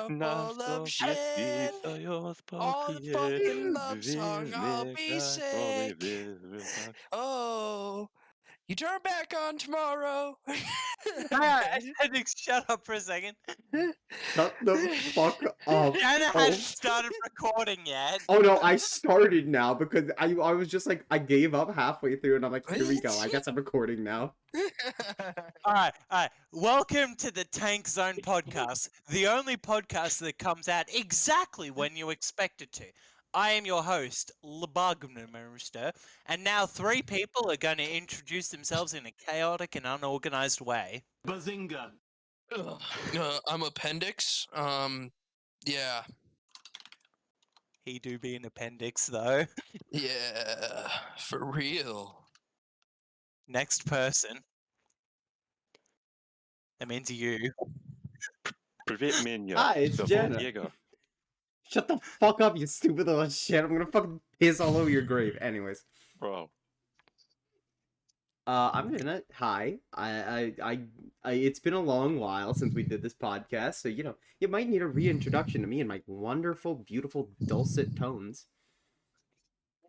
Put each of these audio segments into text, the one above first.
full of shit. All the fucking love song, I'll be sick. Oh, you turn back on tomorrow. Hendrix, shut up for a second. Shut the fuck up. Anna hasn't started recording yet. Oh no, I started now because I was just like, I gave up halfway through and I'm like, here we go. I guess I'm recording now. All right. Welcome to the Tank Zone podcast, the only podcast that comes out exactly when you expect it to. I am your host, Lobster, and now three people are going to introduce themselves in a chaotic and unorganized way. Bazinga. I'm Appendix. Yeah. He do be an appendix, though. Yeah, for real. Next person. That means you. Привет, меня. Hi, it's Зовут Jenna. Diego. Shut the fuck up, you stupid little shit. I'm gonna fucking piss all over your grave. Anyways. Bro. I'm Jenna. Hi. I it's been a long while since we did this podcast, so you might need a reintroduction to me and my wonderful, beautiful, dulcet tones.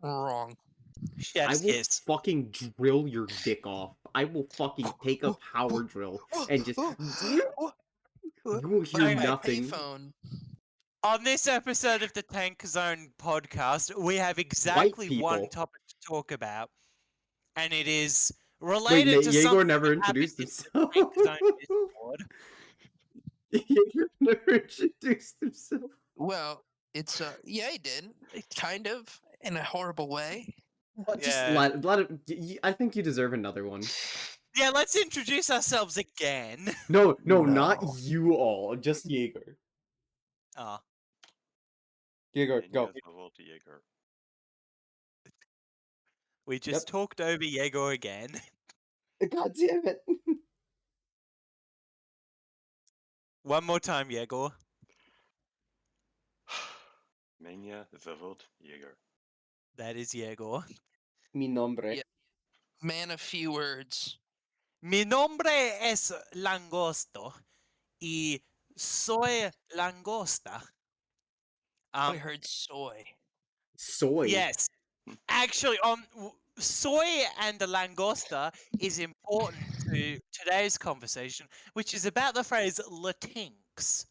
Wrong. I Yes, will yes. fucking drill your dick off. I will fucking take a power drill and just you will hear My nothing. payphone. On this episode of the Tank Zone podcast, we have exactly one people. topic to talk about, and it is Wait, related to Yegor something never that happened introduced in himself. the Tank Zone Discord. Yegor never introduced himself. Well, it's yeah, he did. Kind of in a horrible way. Just Yeah. let it. I think you deserve another one. Yeah, let's introduce ourselves again. No, No. not you all. Just Yegor. Oh, Yegor, go. Меня зовут Diego. we just Yep. talked over Yegor again. God damn it. One more time, Yegor. Меня зовут Diego. That is Yegor. Mi nombre. Yeah. Man of few words. Mi nombre es Langosto y soy langosta. I heard soy. Soy. Yes. Actually, soy and the langosta is important to today's conversation, which is about the phrase Latinx,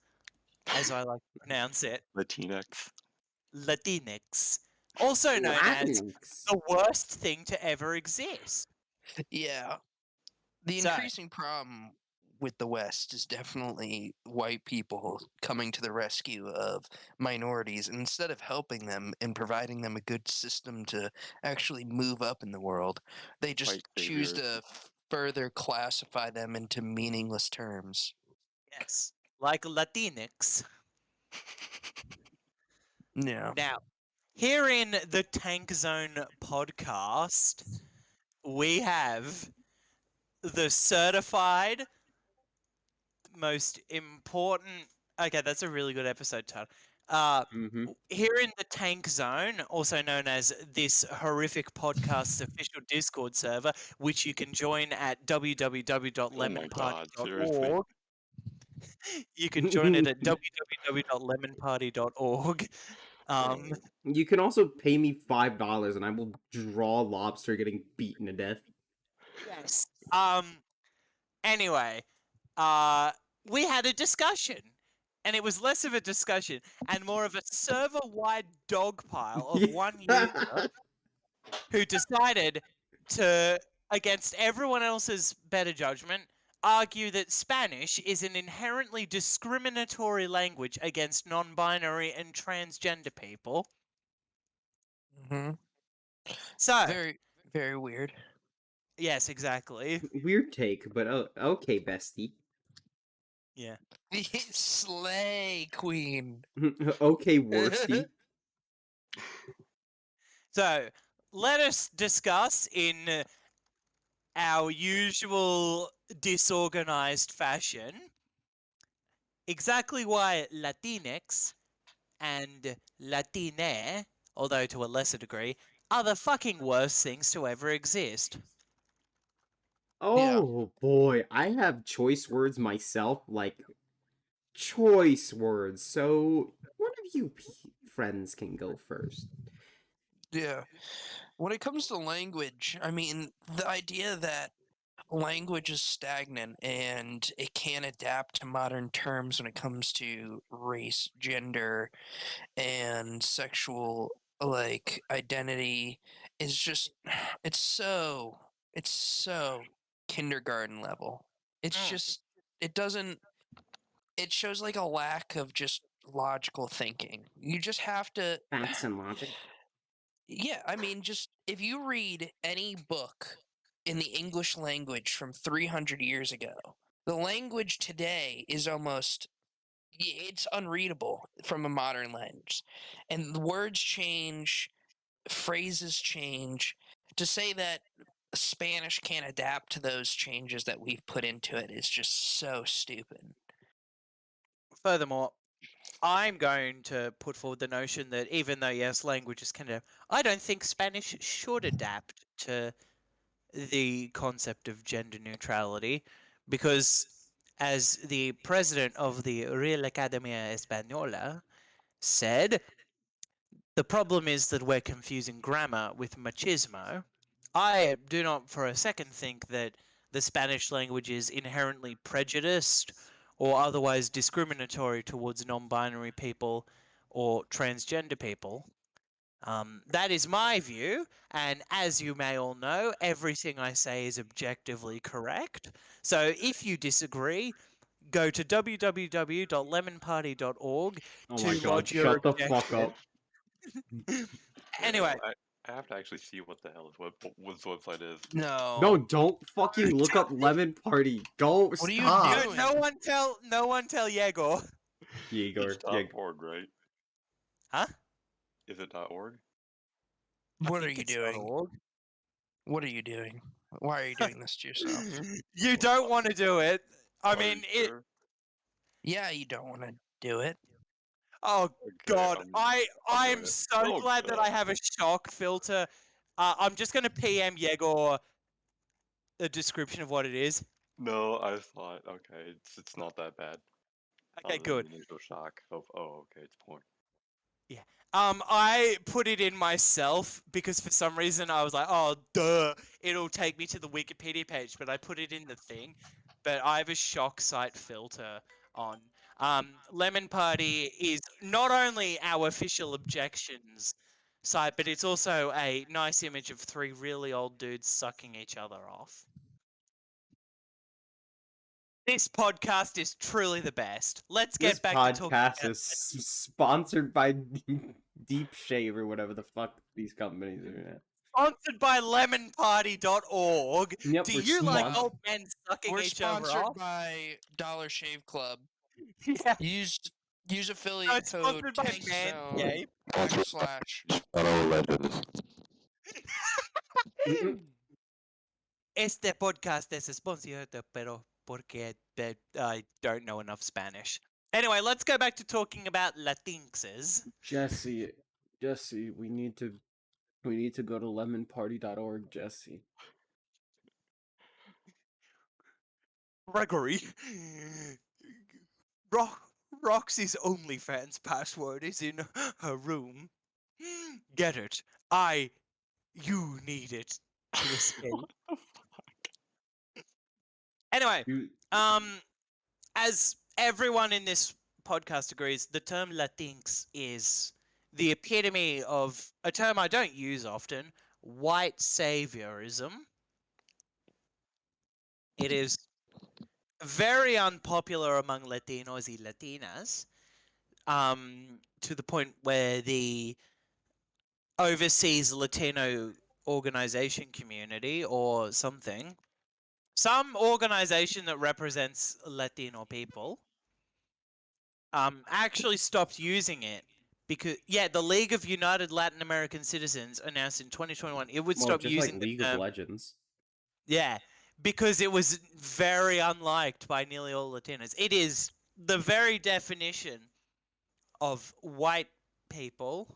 as I like to pronounce it. Latinx. Latinx. Also known as Latinx. the worst thing to ever exist. Yeah. The So- increasing problem with the West is definitely white people coming to the rescue of minorities. And instead of helping them and providing them a good system to actually move up in the world, they just White choose saviors. to further classify them into meaningless terms. Yes. Like Latinx. Yeah. Now, here in the Tank Zone podcast, we have the certified most important. Okay, that's a really good episode title. Mm-hmm. Here in the Tank Zone, also known as this horrific podcast's official Discord server, which you can join at seriously. www.lemonparty.org. You can join it at www.lemonparty.org. You can also pay me $5 and I will draw Lobster getting beaten to death. Yes. Anyway, we had a discussion, and it was less of a discussion and more of a server-wide dogpile of one user who decided to, against everyone else's better judgment, argue that Spanish is an inherently discriminatory language against non-binary and transgender people. Mm-hmm. So, Very, very weird. yes, exactly. Weird take, but okay, bestie. Yeah. Slay, queen. Okay, worsty. So, let us discuss in our usual disorganized fashion exactly why Latinx and Latine, although to a lesser degree, are the fucking worst things to ever exist. Oh boy, I have choice words myself, like choice words. So one of you friends can go first. Yeah. When it comes to language, I mean, the idea that language is stagnant and it can't adapt to modern terms when it comes to race, gender, and sexual identity is just it's so kindergarten level. It's Mm. just it doesn't it shows like a lack of just logical thinking. You just have to Facts and logic. yeah, I mean, just if you read any book in the English language from 300 years ago, the language today is almost it's unreadable from a modern lens. And the words change, phrases change. To say that Spanish can't adapt to those changes that we've put into it is just so stupid. Furthermore, I'm going to put forward the notion that even though, yes, languages can adapt, I don't think Spanish should adapt to the concept of gender neutrality because, as the president of the Real Academia Española said, the problem is that we're confusing grammar with machismo. I do not for a second think that the Spanish language is inherently prejudiced or otherwise discriminatory towards non binary people or transgender people. That is my view, and as you may all know, everything I say is objectively correct. So if you disagree, go to www.lemonparty.org Oh my to god, lodge your shut the fuck objection. up. Anyway, I have to actually see what the hell this website is. No, No. don't fucking look up Lemon Party. Go, What are you stop. doing? no one tell Yegor. Yegor, It's Yegor. .org, right? Huh? Is it .org? I What are think you it's doing? .org. What are you doing? Why are you doing this to yourself? You don't want to do it. I Are you mean, it. sure? Yeah, you don't want to do it. Oh Okay, God, I'm I'm doing it. so Oh glad that I god. have a shock filter. I'm just gonna PM Yegor a description of what it is. No, I thought okay, it's not that bad. Okay, Other than good. the initial shock of okay, it's porn. Yeah. I put it in myself because for some reason I was like, oh, duh, it'll take me to the Wikipedia page, but I put it in the thing. But I have a shock site filter on. Lemon Party is not only our official objections site, but it's also a nice image of three really old dudes sucking each other off. This podcast is truly the best. Let's This get back to talking podcast about is sponsored by Deep Shave or whatever the fuck these companies are. sponsored by lemonparty.org. Yep, Do we're you like sponsored. old men sucking We're each other sponsored off? by Dollar Shave Club. Yeah. Use No, affiliate it's code sponsored by TankZone Manscaped. Este podcast es sponsored, pero porque I don't know enough Spanish. Anyway, let's go back to talking about Latinxes. Jesse, we need to go to lemonparty.org, Jesse. Gregory. Roxy's OnlyFans password is in her room. Get it. You need it to escape. Anyway, You, as everyone in this podcast agrees, the term Latinx is the epitome of a term I don't use often, white saviorism. It is very unpopular among Latinos y Latinas, to the point where the overseas Latino organization community or something, some organization that represents Latino people, actually stopped using it because the League of United Latin American Citizens announced in 2021 it would well, stop just like using the League of term. Legends. Yeah, because it was very unliked by nearly all Latinos. It is the very definition of white people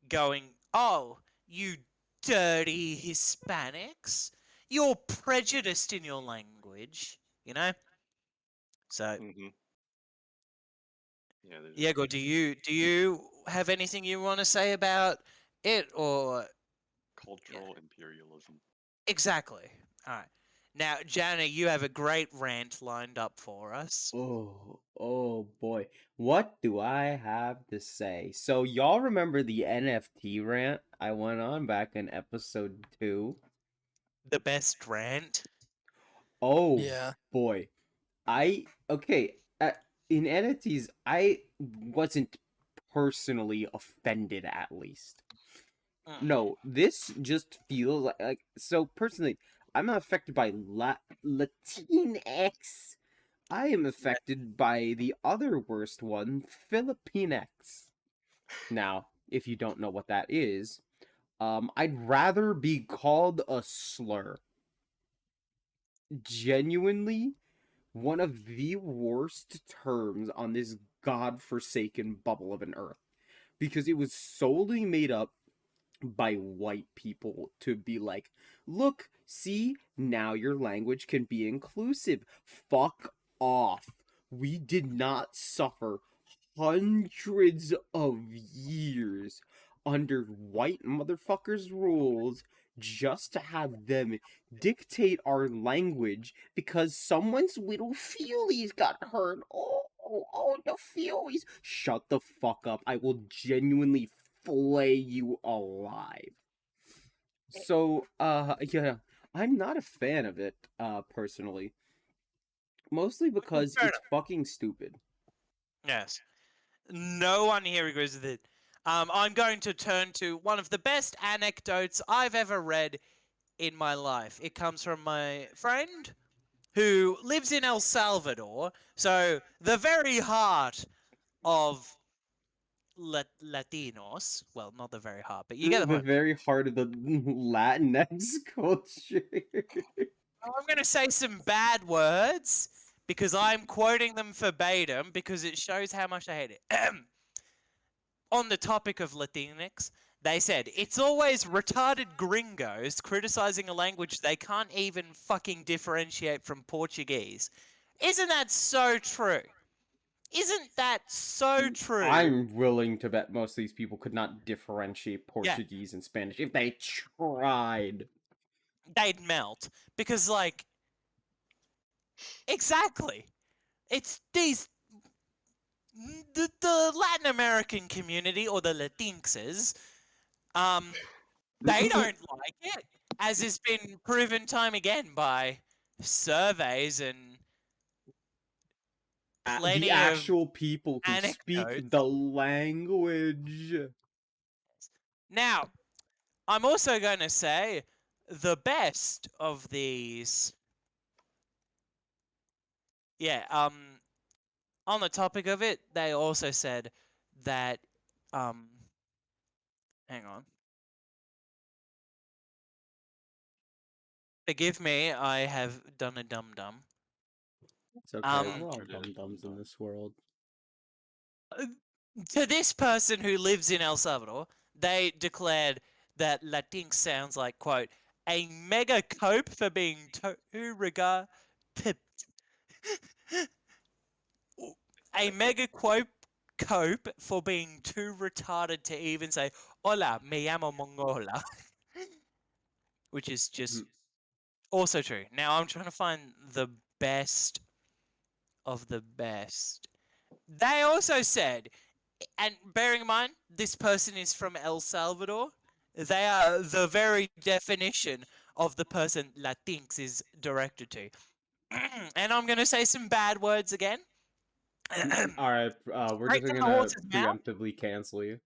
going, "Oh, you dirty Hispanics, you're prejudiced in your language," you know? So hmm Yeah, there's Diego, do you have anything you want to say about it, or cultural imperialism. exactly? All right. Now, Jana, you have a great rant lined up for us. Oh boy. What do I have to say? So y'all remember the NFT rant I went on back in episode 2? The best rant. Oh Yeah. boy. Okay, in NFTs I wasn't personally offended, at least. Mm. No, this just feels like so personally I'm not affected by Latinx. I am affected by the other worst one, Philippinx. Now, if you don't know what that is, I'd rather be called a slur. Genuinely, one of the worst terms on this godforsaken bubble of an earth. Because it was solely made up by white people to be like, look, see, now your language can be inclusive. Fuck off. We did not suffer hundreds of years under white motherfuckers' rules just to have them dictate our language because someone's little feelies got hurt. Oh, the feelies. Shut the fuck up. I will genuinely flay you alive. So, yeah, I'm not a fan of it, personally. Mostly because Fair it's enough. fucking stupid. Yes. No one here agrees with it. I'm going to turn to one of the best anecdotes I've ever read in my life. It comes from my friend who lives in El Salvador, so the very heart of Latinos. Well, not the very heart, but you get the The point. very heart of the Latinx culture. I'm going to say some bad words because I'm quoting them verbatim because it shows how much I hate it. On the topic of Latinx, they said, it's always retarded gringos criticizing a language they can't even fucking differentiate from Portuguese. Isn't that so true? Isn't that so true? I'm willing to bet most of these people could not differentiate Yeah, Portuguese and Spanish if they tried. they'd melt. Because, like, exactly. It's these. The Latin American community, or the Latinxes, they don't like it, as has been proven time again by surveys and The plenty of actual people who speak anecdotes. the language. Now, I'm also going to say the best of these. Yeah, on the topic of it, they also said that, hang on. Forgive me, I have done a dum-dum. It's okay, Um, we're all Sure did. dum-dums in this world. to this person who lives in El Salvador, they declared that Latinx sounds like, quote, a mega cope for being too regard. A mega cope for being too retarded to even say, hola, me llamo Mongola. Which is just also true. Now I'm trying to find the best of the best. They also said, and bearing in mind, this person is from El Salvador, they are the very definition of the person Latinx is directed to. And I'm going to say some bad words again. Alright, we're Straight just from the gonna horse's mouth. preemptively cancel you.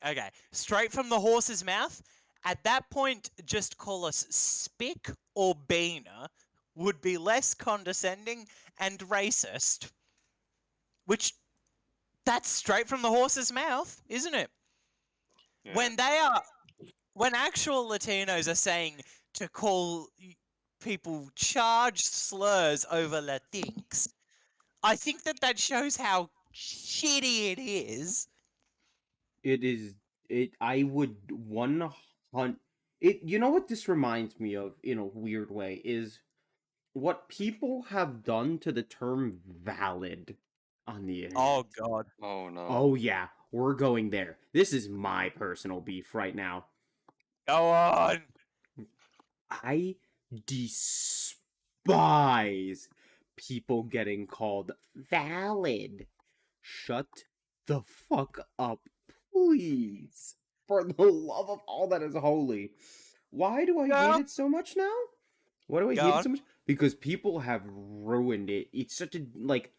Okay, straight from the horse's mouth. At that point, just call us Spick or Beaner would be less condescending and racist. Which, that's straight from the horse's mouth, isn't it? Yeah. When actual Latinos are saying to call people charged slurs over Latinx, I think that shows how shitty it is. It is I would 100 it you know what this reminds me of in a weird way is what people have done to the term valid on the internet. Oh god. Oh no. Oh yeah, we're going there. This is my personal beef right now. Go on. I despise people getting called valid. Shut the fuck up, please. For the love of all that is holy. Why do I hate Go. it so much now? Why do I Go hate it on. so much? Because people have ruined it. It's such a like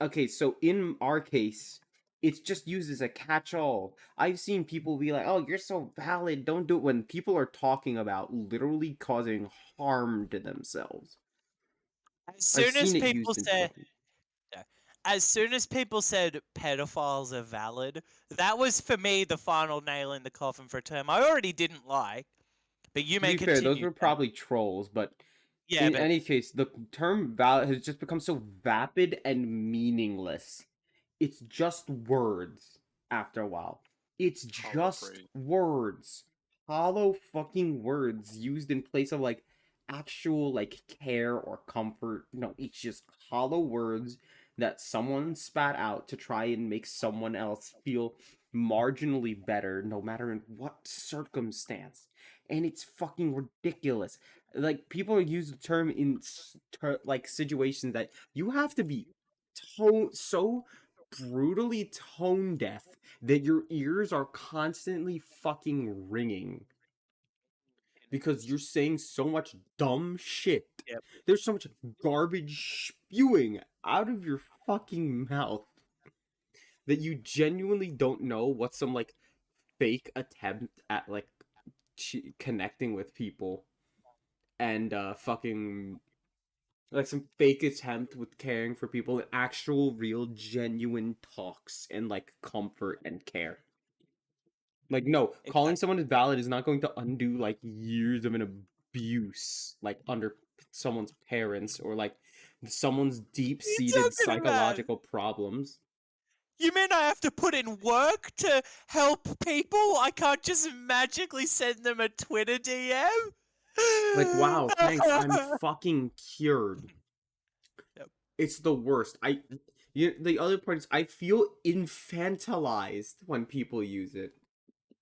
okay, so in our case, it's just used as a catch-all. I've seen people be like, "Oh, you're so valid, don't do it," when people are talking about literally causing harm to themselves. As I've soon as seen it people used in say, fun. as soon as people said pedophiles are valid, that was for me the final nail in the coffin for a term I already didn't like. But you To may be fair, those continue. were probably trolls, but Yeah, in but any case, the term valid has just become so vapid and meaningless. It's just words after a while. It's Hollow just phrase. words. Hollow fucking words used in place of like actual like care or comfort. No, it's just hollow words that someone spat out to try and make someone else feel marginally better no matter in what circumstance. And it's fucking ridiculous. Like people use the term in like situations that you have to be so brutally tone deaf that your ears are constantly fucking ringing because you're saying so much dumb shit. Yep. There's so much garbage spewing out of your fucking mouth that you genuinely don't know what some like fake attempt at like connecting with people and fucking like some fake attempt with caring for people and actual real genuine talks and like comfort and care. Like no, calling exactly. someone valid is not going to undo like years of an abuse like under someone's parents or like someone's What are you deep-seated talking about? psychological problems. You mean I have to put in work to help people? I can't just magically send them a Twitter DM? Like wow, thanks. I'm fucking cured. Yep. It's the worst. The other part is I feel infantilized when people use it.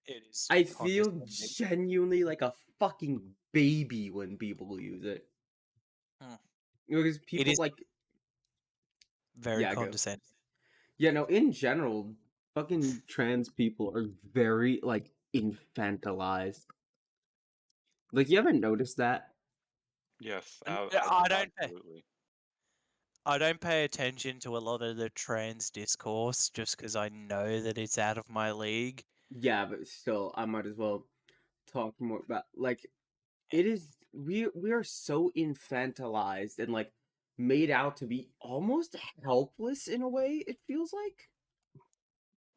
It is I feel condescending. genuinely like a fucking baby when people use it. Hmm. Because It people is like very yeah, go. condescending. Yeah, no, in general, fucking trans people are very like infantilized. Like you ever noticed that? Yes, absolutely. I don't pay attention to a lot of the trans discourse just because I know that it's out of my league. Yeah, but still, I might as well talk more about like it is we are so infantilized and like made out to be almost helpless in a way, it feels like.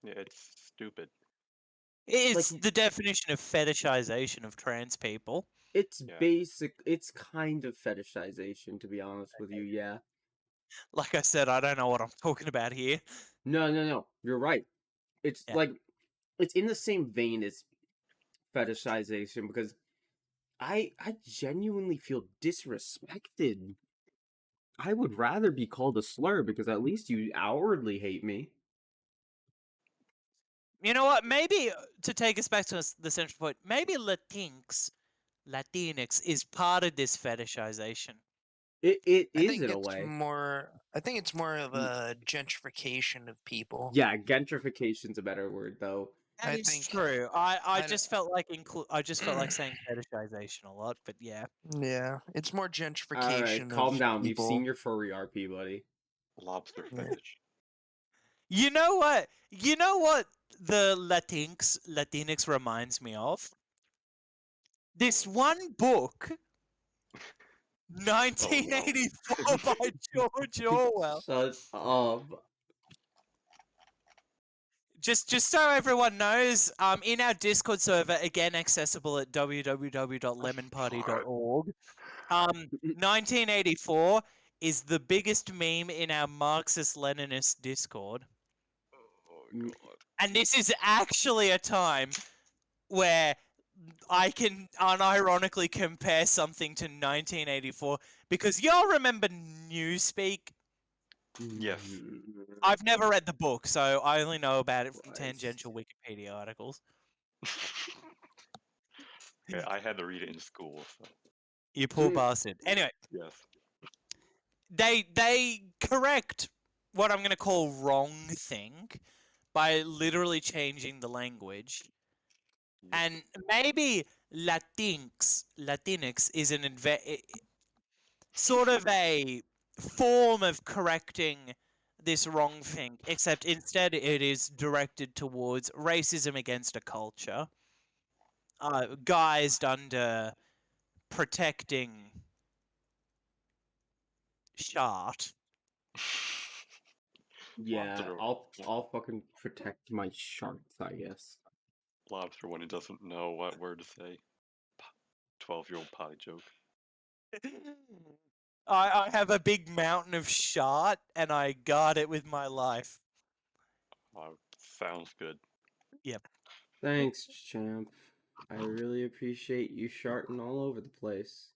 Yeah, it's stupid. Like It's the definition of fetishization of trans people. it's Yeah. it's kind of fetishization to be honest with you, yeah. Like I said, I don't know what I'm talking about here. No, you're right. It's Yeah. like it's in the same vein as fetishization because I genuinely feel disrespected. I would rather be called a slur because at least you outwardly hate me. You know what? Maybe to take us back to the central point, maybe Latinx is part of this fetishization. It I is think in a it's way. more. I think it's more of Mm, a gentrification of people. yeah, gentrification's a better word though. That I is think. true. I I don't. just felt like I just felt like saying fetishization a lot, but yeah. Yeah, it's more All right, gentrification calm of down. We've seen people. your furry RP, buddy. Lobster Yeah. fetish. You know what? You know what the Latinx reminds me of? This one book, Oh no. 1984 by George Orwell. Shut up. Just so everyone knows, in our Discord server, again accessible at www.lemonparty.org, 1984 is the biggest meme in our Marxist-Leninist Discord. Oh Mm, god. And this is actually a time where I can unironically compare something to 1984 because y'all remember Newspeak? Yes. I've never read the book, so I only know about it from tangential Wikipedia articles. Okay, I had to read it in school. So. You poor bastard. Anyway, Yes. they correct what I'm going to call wrong thing by literally changing the language. Yep. And maybe Latinx is sort of a form of correcting this wrong thing, except instead it is directed towards racism against a culture, guised under protecting shart. Yeah, Lobster, I'll fucking protect my sharks, I guess. Lobster when he doesn't know what word to say. 12-year-old potty joke. I have a big mountain of shart, and I guard it with my life. Sounds good. Yep. Thanks, champ. I really appreciate you sharting all over the place.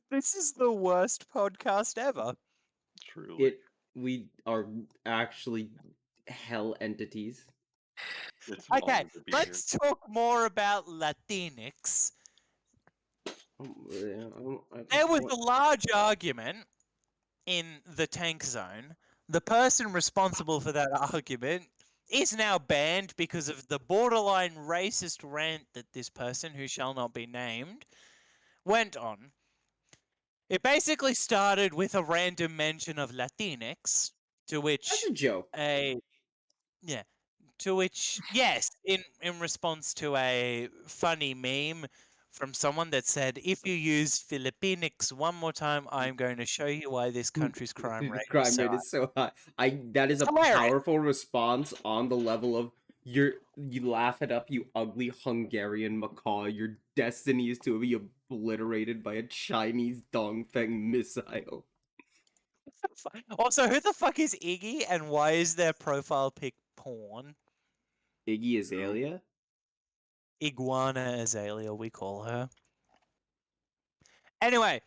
This is the worst podcast ever. Truly. We are actually hell entities. It's an Okay, honor to be here. let's talk more about Latinx. There was a large argument in the tank zone. The person responsible for that argument is now banned because of the borderline racist rant that this person, who shall not be named, went on. It basically started with a random mention of Latinx, to which That's a joke. yes, in response to a funny meme from someone that said, "If you use Filipinx one more time, I'm going to show you why this country's crime The rate is crime so rate high." is so high. That is It's a hilarious. powerful response on the level of you laugh it up, you ugly Hungarian macaw. Your destiny is to be obliterated by a Chinese Dongfeng missile. Also, who the fuck is Iggy, and why is their profile pic porn? Iggy Azalea? Iguana Azalea, we call her. Anyway,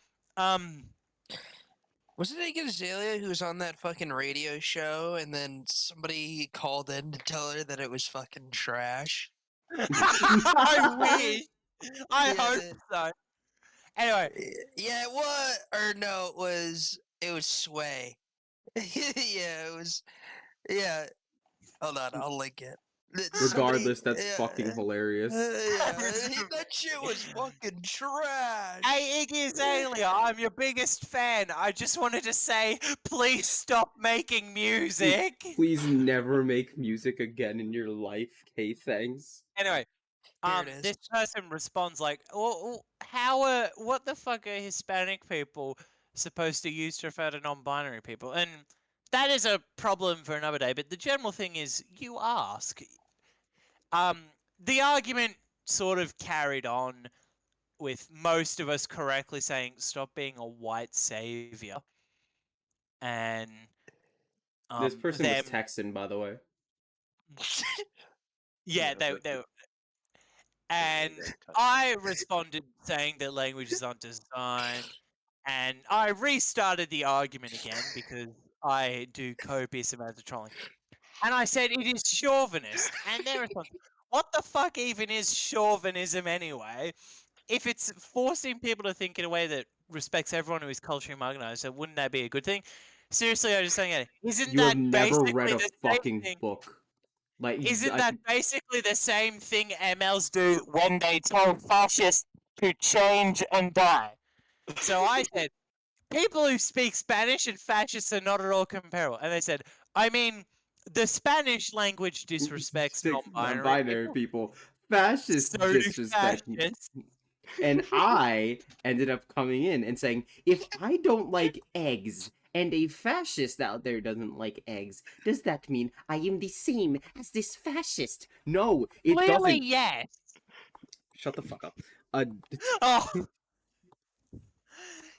wasn't it Azalea who was on that fucking radio show, and then somebody called in to tell her that it was fucking trash? I wish. I Yeah, hope so. Anyway, yeah, it was, or no, it was Sway. Yeah, it was. Yeah, hold on, I'll link it. Somebody, Regardless, that's fucking hilarious. yeah, that shit was fucking trash. hey, Iggy Azalea, I'm your biggest fan. I just wanted to say, please stop making music. Please never make music again in your life, K. Thanks. Anyway, Here it is. this person responds like, what the fuck are Hispanic people supposed to use to refer to non-binary people? And that is a problem for another day, but the general thing is, you ask. The argument sort of carried on with most of us correctly saying, stop being a white savior. And This person was them, Texan, by the way. yeah, they and very touching. I responded saying that languages aren't designed, and I restarted the argument again because I do copious amounts of trolling. And I said it is chauvinist, and their response, what the fuck even is chauvinism anyway? If it's forcing people to think in a way that respects everyone who is culturally marginalized, so wouldn't that be a good thing? Seriously, I was just saying, isn't You have that never read basically a the same fucking thing? book. Like, Isn't that basically the same thing MLs do when they tell fascists to change and die? So I said, people who speak Spanish and fascists are not at all comparable. And they said, I mean, the Spanish language disrespects non-binary non-binary people. people. Fascists So do disrespect. fascists. And I ended up coming in and saying, if I don't like eggs and a fascist out there doesn't like eggs, does that mean I am the same as this fascist? No, it Clearly, doesn't. yes. Shut the fuck up. Oh.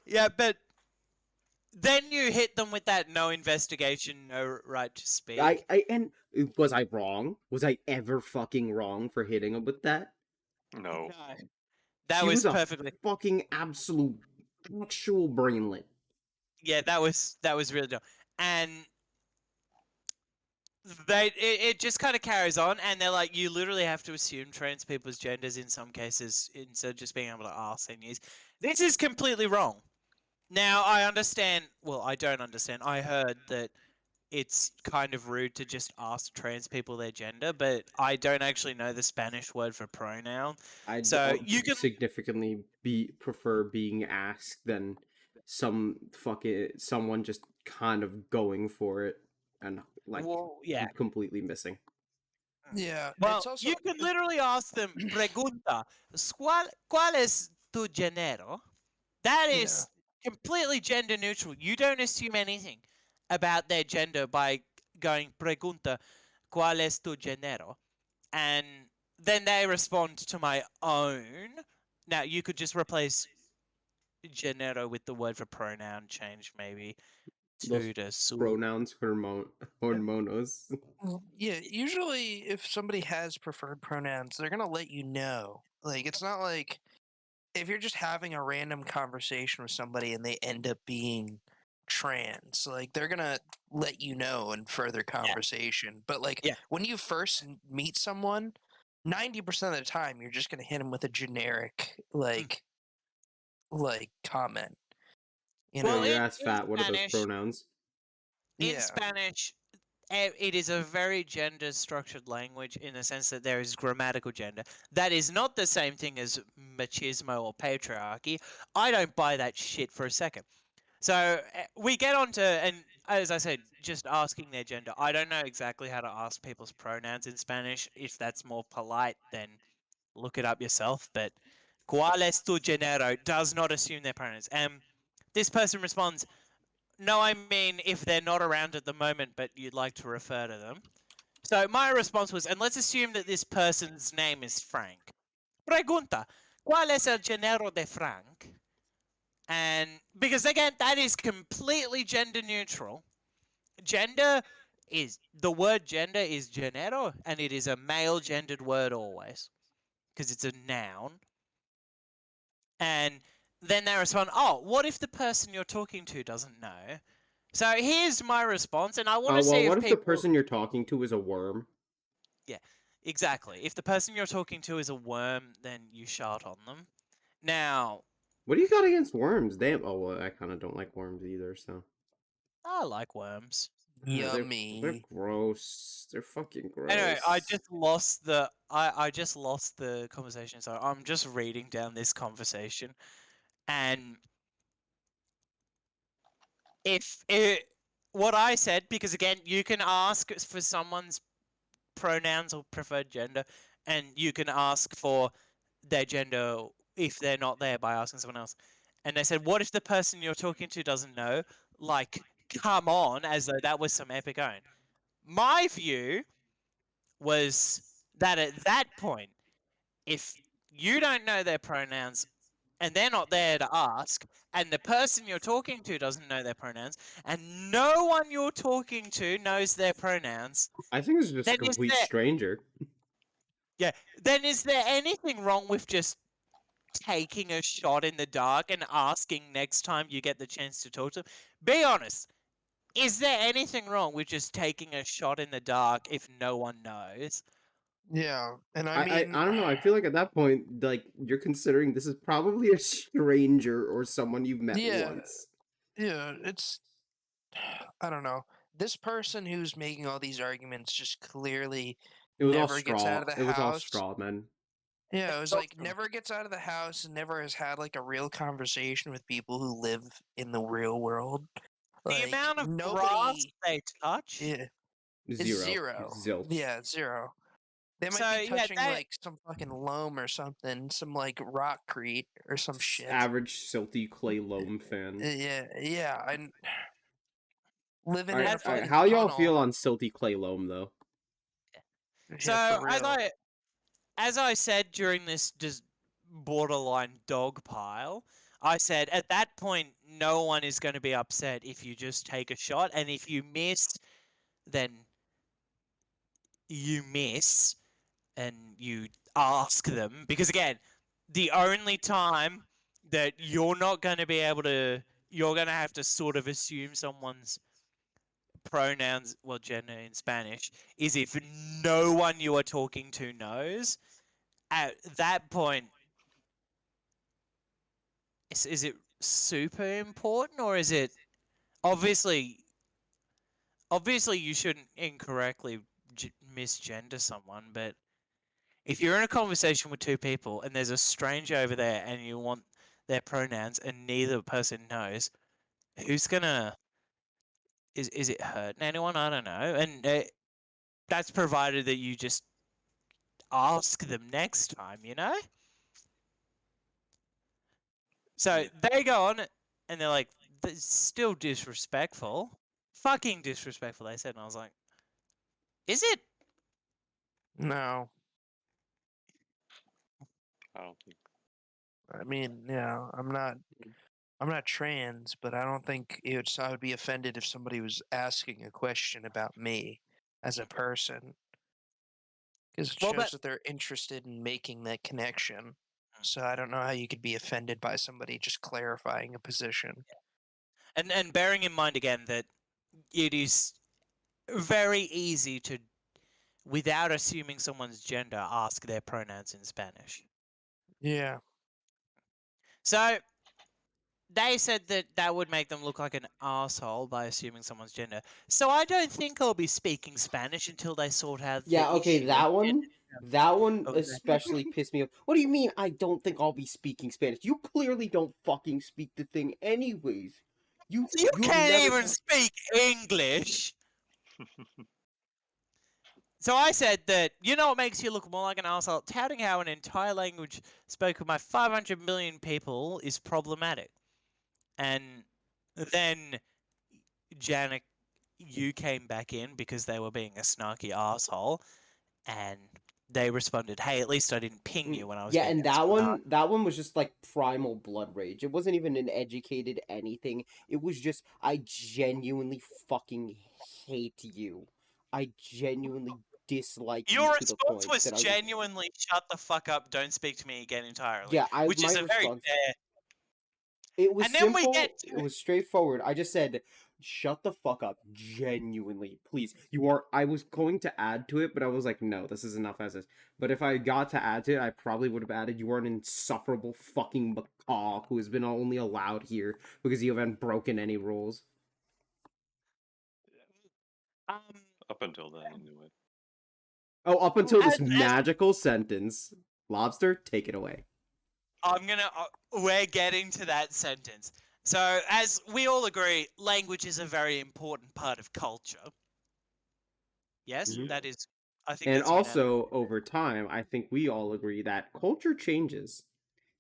Yeah, but then you hit them with that no investigation, no right to speak. And was I wrong? Was I ever fucking wrong for hitting him with that? No. No. That She was a perfectly. fucking absolute actual brainlet. Yeah, that was really dumb. and it just kind of carries on, and they're like, you literally have to assume trans people's genders in some cases instead of just being able to ask seniors. This is completely wrong. Now, I understand. Well, I don't understand. I heard that it's kind of rude to just ask trans people their gender, but I don't actually know the Spanish word for pronoun. I'd So you can. significantly prefer being asked than someone just kind of going for it and like Well, yeah. completely missing. Yeah, Well, it's also you can literally ask them, pregunta, ¿cuál es tu género? That yeah. is completely gender neutral. You don't assume anything about their gender by going, pregunta, ¿cuál es tu género? And then they respond to my own. Now, you could just replace género with the word for pronoun, change maybe Those to su. pronouns hormonos. Yeah, usually if somebody has preferred pronouns, they're gonna let you know. Like, it's not like if you're just having a random conversation with somebody and they end up being trans, like they're gonna let you know in further conversation. But like Yeah. when you first meet someone, 90% of the time you're just gonna hit them with a generic like comment. You Well, Hey, know? your in, ass in fat. What are those Spanish, pronouns? in Yeah. Spanish, it is a very gender structured language in the sense that there is grammatical gender. That is not the same thing as machismo or patriarchy. I don't buy that shit for a second. So we get on to, and as I said, just asking their gender. I don't know exactly how to ask people's pronouns in Spanish. If that's more polite, then look it up yourself. But ¿cuál es tu género? Does not assume their pronouns. And this person responds, no, I mean if they're not around at the moment, but you'd like to refer to them. So my response was, and let's assume that this person's name is Frank. Pregunta, ¿cuál es el género de Frank? And because again, that is completely gender neutral. Gender is the word gender is género, and it is a male gendered word always because it's a noun. And then they respond, oh, what if the person you're talking to doesn't know? So here's my response, and I want to Well, see what if if the people. person you're talking to is a worm? Yeah, exactly. If the person you're talking to is a worm, then you shout on them. Now, What do you got against worms? Damn. Oh, well, I kind of don't like worms either. So I like worms. they're Yummy. gross. They're fucking Anyway, gross. I just lost the conversation, so I'm just reading down this conversation, and if it, what I said, because again, you can ask for someone's pronouns or preferred gender, and you can ask for their gender if they're not there by asking someone else. And they said, what if the person you're talking to doesn't know? Like, come on, as though that was some epic own. My view was that at that point, if you don't know their pronouns and they're not there to ask, and the person you're talking to doesn't know their pronouns, and no one you're talking to knows their pronouns, I think it's just a then is complete there stranger. yeah, then is there anything wrong with just taking a shot in the dark and asking next time you get the chance to talk to them? Be honest. Is there anything wrong with just taking a shot in the dark if no one knows? Yeah. And I I, mean I I don't know. I feel like at that point, like you're considering this is probably a stranger or someone you've met yeah, once. yeah, it's I don't know. This person who's making all these arguments just clearly It was all never gets out straw. of the It was all house. straw, man. Yeah, it was So like never gets out of the house and never has had like a real conversation with people who live in the real world. the Like amount of grass nobody they touch. yeah, it's Zero. zero. Zilch. Yeah, zero. They might So be yeah, touching they like some fucking loam or something, some like rockcrete or some shit. Average silty clay loam fan. Yeah, yeah, and living in Alright, a as alright. fucking How y'all tunnel. feel on silty clay loam though? so Yeah, for as real. I said during this just borderline dog pile, I said at that point no one is going to be upset if you just take a shot, and if you miss, then you miss and you ask them, because again, the only time that you're not going to be able to, you're going to have to sort of assume someone's pronouns, well, gender in Spanish, is if no one you are talking to knows. At that point, is it super important, or is it obviously you shouldn't incorrectly misgender someone, but if you're in a conversation with two people and there's a stranger over there and you want their pronouns and neither person knows, who's gonna is it hurting anyone? I don't know. And that's provided that you just ask them next time, you know? So Yeah. they go on and they're like, "That's still disrespectful. Fucking disrespectful," they said. And I was like, is it? No. I don't think. I mean, yeah, I'm not trans, but I don't think I would be offended if somebody was asking a question about me as a person, because it Well, shows but that they're interested in making that connection. So I don't know how you could be offended by somebody just clarifying a position. and bearing in mind again that it is very easy to, without assuming someone's gender, ask their pronouns in Spanish. Yeah. So they said that that would make them look like an asshole by assuming someone's gender. So I don't think I'll be speaking Spanish until they sort out the Yeah, okay, issue of gender. that one of the- especially pissed me off. What do you mean I don't think I'll be speaking Spanish? You clearly don't fucking speak the thing anyways. You You've can't never even speak English. So I said that, you know what makes you look more like an asshole? Touting how an entire language spoken by 500 million people is problematic. And then Janet, you came back in because they were being a snarky asshole, and they responded, "Hey, at least I didn't ping you when I was Yeah, being and a smart." that one was just like primal blood rage. It wasn't even an educated anything. It was just I genuinely fucking hate you. I genuinely dislike you Your to the response point was that I would genuinely, "Shut the fuck up, don't speak to me again entirely," yeah, I which my is a very response fair. it was And then we get simple, to it was straightforward. I just said, "Shut the fuck up, genuinely, please." You are. I was going to add to it, but I was like, "No, this is enough as is." But if I got to add to it, I probably would have added, "You are an insufferable fucking macaw who has been only allowed here because you haven't broken any rules." um, Up until then, anyway. Oh, up until this as magical sentence, Lobster, take it away. I'm gonna. We're getting to that sentence. So, as we all agree, language is a very important part of culture. Yes, Mhm. that is. I think And that's unanimous. also, over time, I think we all agree that culture changes.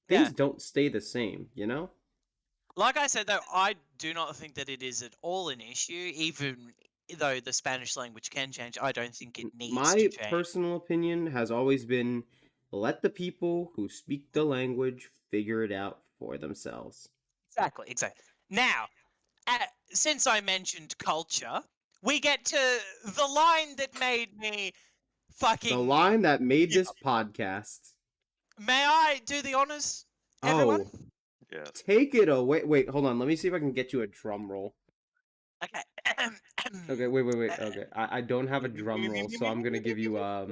Yeah. Things don't stay the same, you know? Like I said, though, I do not think that it is at all an issue, even though the Spanish language can change. I don't think it needs to My change. personal opinion has always been let the people who speak the language figure it out for themselves. Exactly, exactly. Now, since I mentioned culture, we get to the line that made me The fucking. line that made this podcast. May I do the honors, everyone? Oh, Yes. take it away. Wait, hold on. Let me see if I can get you a drum roll. Okay. Okay, wait. Okay, I don't have a drum roll, so I'm gonna give you Yeah.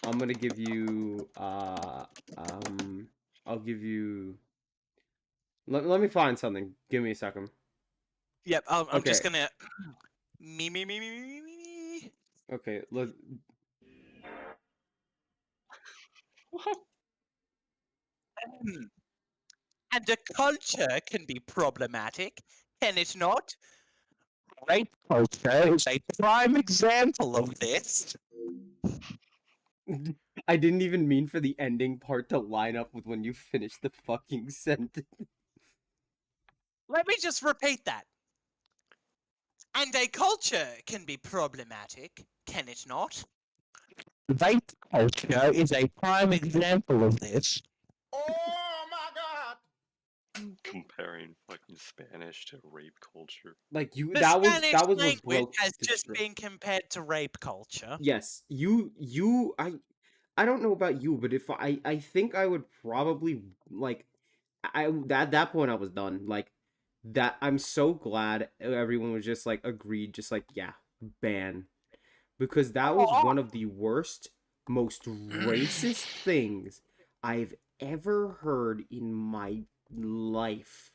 I'm gonna give you I'll give you let me find something. Give me a second. Yep, I'm just Okay. gonna. Me. Okay, let What? And a culture can be problematic, can it not? Rape culture is a prime example of this. I didn't even mean for the ending part to line up with when you finish the fucking sentence. Let me just repeat that. And a culture can be problematic, can it not? Rape culture is a prime example of this. Oh my god! Comparing fucking Spanish to rape culture. Like you The Spanish that was what language broke has the just str- been compared to rape culture. Yes, you I don't know about you, but if I think I would probably like I at that point I was done. Like that I'm so glad everyone was just like agreed, just like, yeah, ban. Because that was Oh, one of the worst, most racist things I've ever heard in my life.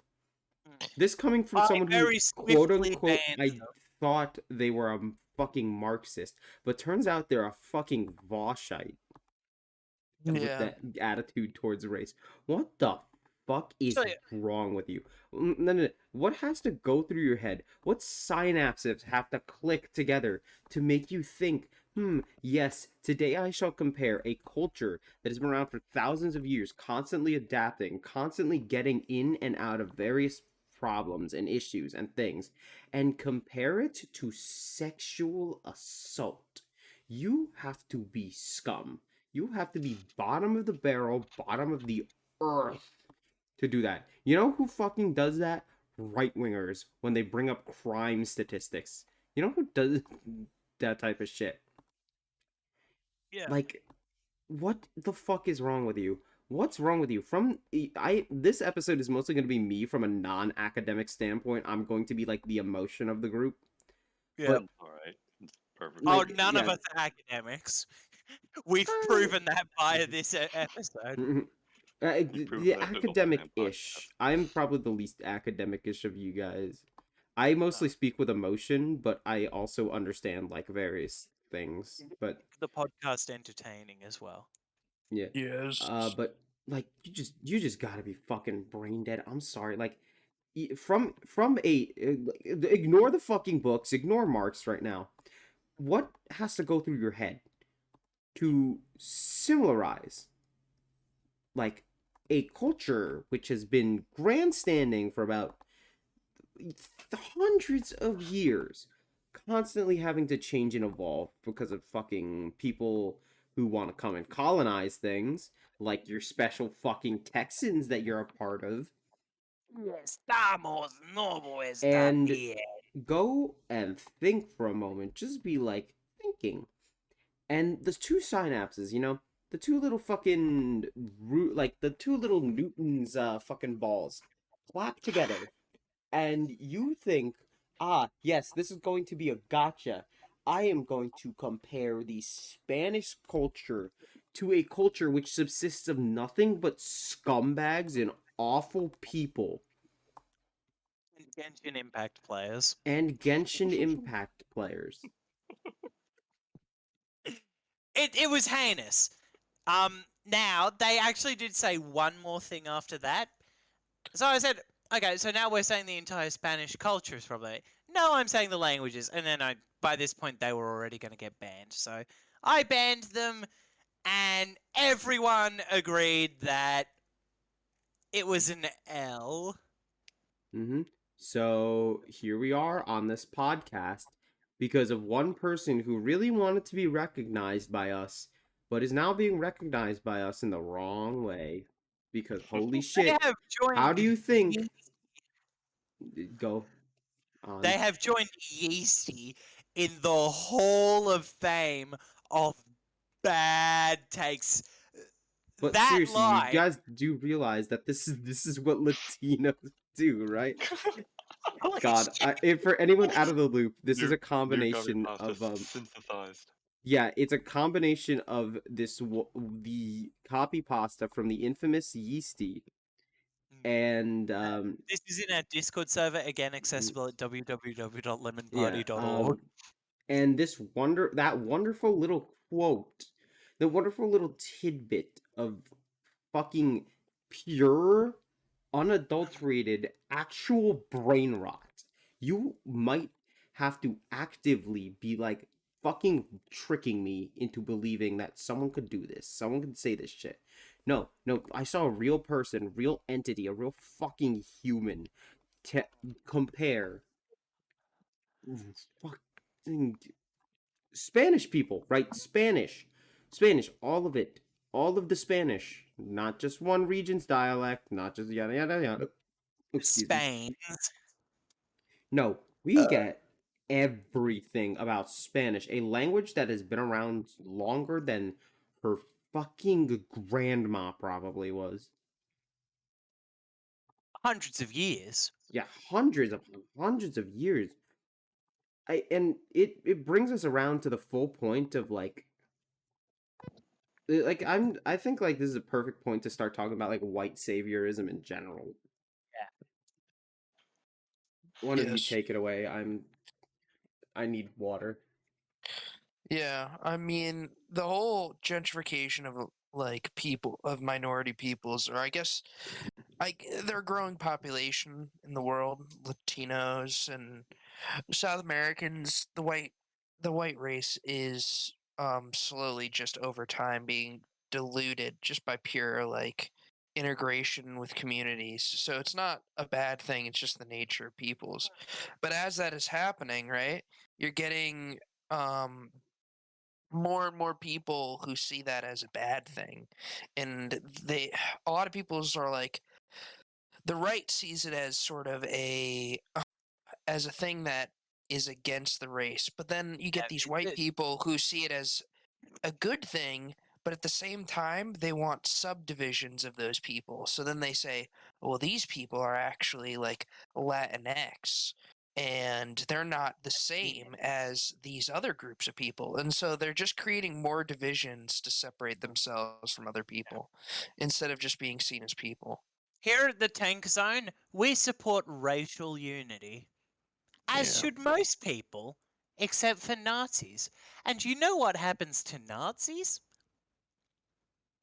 This coming from I someone who, very quote swiftly unquote, banned I them. thought they were a fucking Marxist, but turns out they're a fucking Voshite with Yeah. that attitude towards race. What the fuck is So, wrong with you? No. What has to go through your head? What synapses have to click together to make you think, yes, today I shall compare a culture that has been around for thousands of years, constantly adapting, constantly getting in and out of various problems and issues and things, and compare it to sexual assault. You have to be scum. You have to be bottom of the barrel, bottom of the earth to do that. You know who fucking does that? Right wingers when they bring up crime statistics. You know who does that type of shit? yeah. Like, what the fuck is wrong with you? What's wrong with you? This episode is mostly going to be me from a non-academic standpoint. I'm going to be like the emotion of the group. Yeah. But All right, it's perfect. Oh, like, none of yeah, us are academics. We've uh, proven that via this episode. We've the proven that with all the damn academic-ish. podcasts. I'm probably the least academic-ish of you guys. I mostly No, speak with emotion, but I also understand like various things. But the podcast entertaining as well. yeah, Yes. but like you just gotta be fucking brain dead. I'm sorry. Like from a ignore the fucking books, ignore Marx right now. What has to go through your head to similarize like a culture which has been grandstanding for about hundreds of years, constantly having to change and evolve because of fucking people who want to come and colonize things, like your special fucking Texans that you're a part of, Estamos, no está and bien. go and think for a moment. Just be like thinking. And the two synapses, the two little fucking like the two little Newton's fucking balls clap together, and you think, yes, this is going to be a gotcha. I am going to compare the Spanish culture to a culture which subsists of nothing but scumbags and awful people And Genshin Impact players. and Genshin Impact players. It was heinous. Now they actually did say one more thing after that. So I said, okay, so now we're saying the entire Spanish culture is probably. No, I'm saying the languages, and then by this point they were already going to get banned. So I banned them, and everyone agreed that it was an L. So here we are on this podcast because of one person who really wanted to be recognized by us, but is now being recognized by us in the wrong way. Because holy They shit, have how joined. do you think? Go on. They have joined Yeasty in the Hall of Fame of bad takes. But That seriously, you line. guys do realize that this is what Latinos do, right? Holy God, shit. if for anyone out of the loop, this is a New copy combination pasta of synthesized. yeah, it's a combination of the copy pasta from the infamous Yeasty and This is in our Discord server, again mm, accessible at yeah, www.lemonparty.org. and that wonderful little quote, the wonderful little tidbit of fucking pure, unadulterated, actual brain rot. You might have to actively be like fucking tricking me into believing that someone could do this. Someone could say this shit. No, no, I saw a real person, real entity, a real fucking human to compare fucking Spanish people, right? Spanish, all of it, all of the Spanish, not just one region's dialect, not just yada yada yada. Excuse me. Spain. No, we get everything about Spanish, a language that has been around longer than her fucking grandma probably was. Hundreds of years. Yeah, hundreds of years. And it brings us around to the full point of I think like this is a perfect point to start talking about like white saviorism in general. Yeah. One of you Yes. take it away. I need water. Yeah, I mean, the whole gentrification of like people of minority peoples, or I guess they're a growing population in the world, Latinos and South Americans, the white race is slowly just over time being diluted just by pure like integration with communities. So it's not a bad thing, it's just the nature of peoples. But as that is happening, right, you're getting um more and more people who see that as a bad thing. And a lot of people are like, the right sees it as sort of as a thing that is against the race. But then you get these white people who see it as a good thing, but at the same time, they want subdivisions of those people. So then they say, well, these people are actually like Latinx, and they're not the same as these other groups of people. And so they're just creating more divisions to separate themselves from other people instead of just being seen as people. Here at the Tank Zone, we support racial unity, as Yeah. should most people, except for Nazis. And you know what happens to Nazis?